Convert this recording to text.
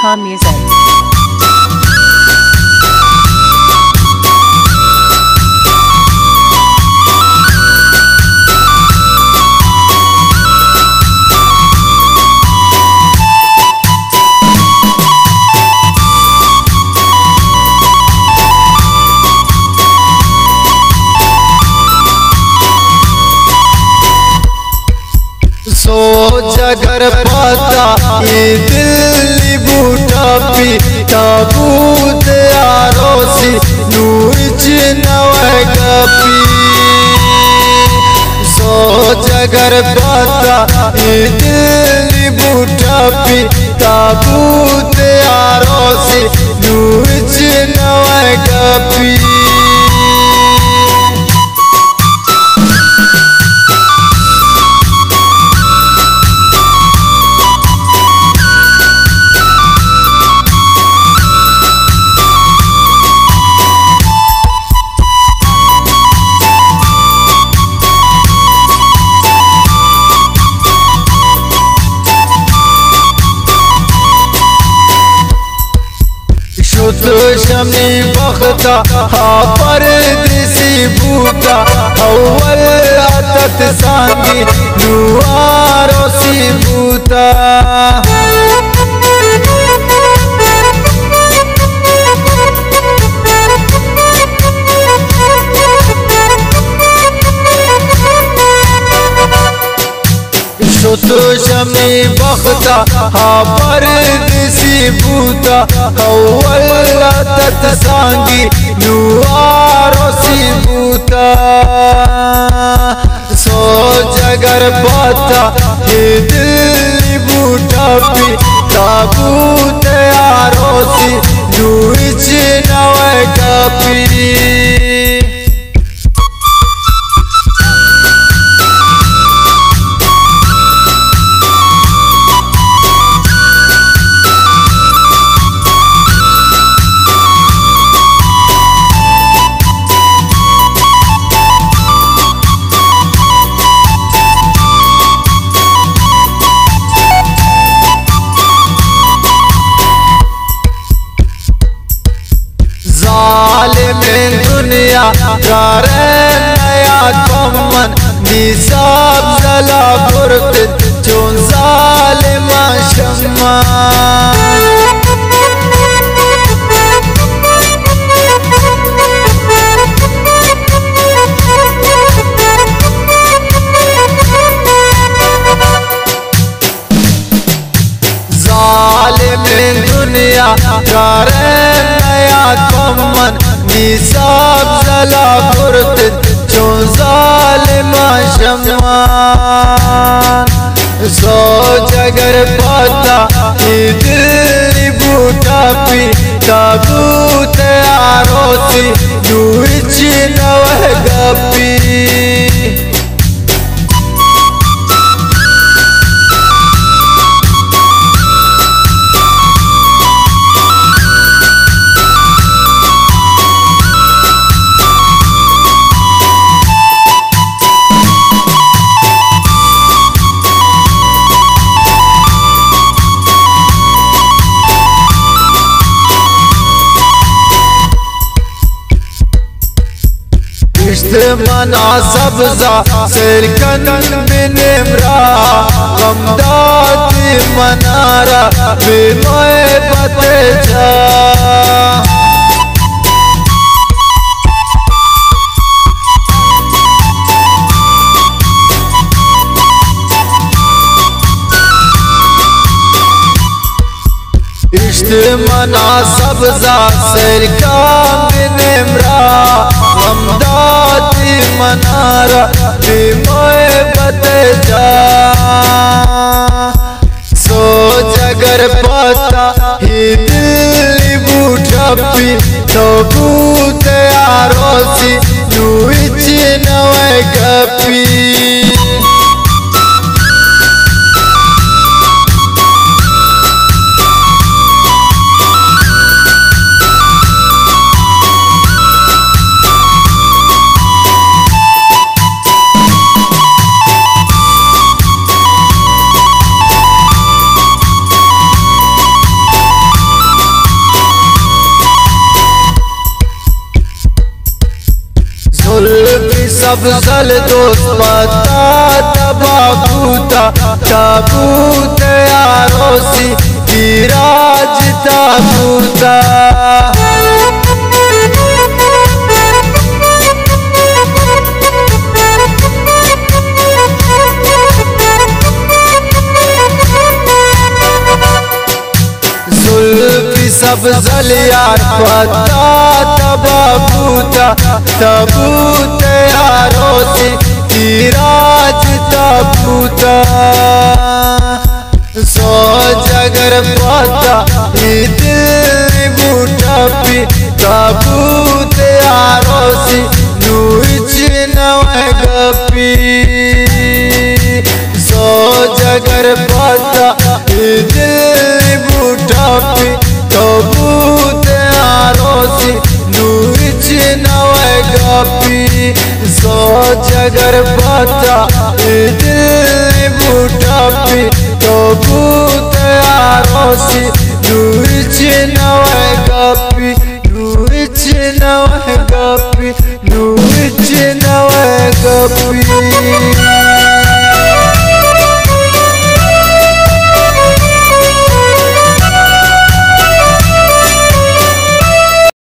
Calm Music. सोच अगर पता ये दिल्ली बूटा पी ताबूत आरोसी नूच नवगपी। सोच अगर पता ये दिल्ली बूटा पी ताबूत आरोसी नूच नवगपी। शमी बख्ता हा परदेसी बूटा अव्वल आदत सांगी नुआरोसी बूटा। तो शमी बख्ता हा परदेसी बूटा अव्वल आदत सांगी नुआरोसी बूटा। सोच अगर पता ये दिल्ली बूटा पी ताबूत आरोसी नूच नवगपी। में दुनिया करे नया कमन निसाब जला बुरत जो जालिमा शम्मा। में दुनिया करे नया कमन निसाब जला बुरत जो जालिमा शम्मा। सोच अगर पता ये दिल्ली बूटा पी ताबूत आरोसी नूच नवगपी। मना सब्जा सिरकन बिन इमरा गमदात मनारा बेमोए बते जा। मना सब्जा सिरका बिन इमरा गमदात मनारा बेमोए बते जा। सोच अगर पता ये दिल्ली बूटा पी ताबूत आरोसी नूच नवगपी। सब जल दोस्त पता तबाबूता ताबूत यारोसी विराज ताबूता सब जलियार पता तबाबूता ताबूत यारोसी विराज ताबूता सो जगर पता दिल बूटा पी ताबूत यारोसी नुच नवे गपी सो जगर पता दिल बूटा पी ताबूत यारोसी नुच नवे गपी सो जगर पता दिल बूटा पी ताबूत यारोसी नुच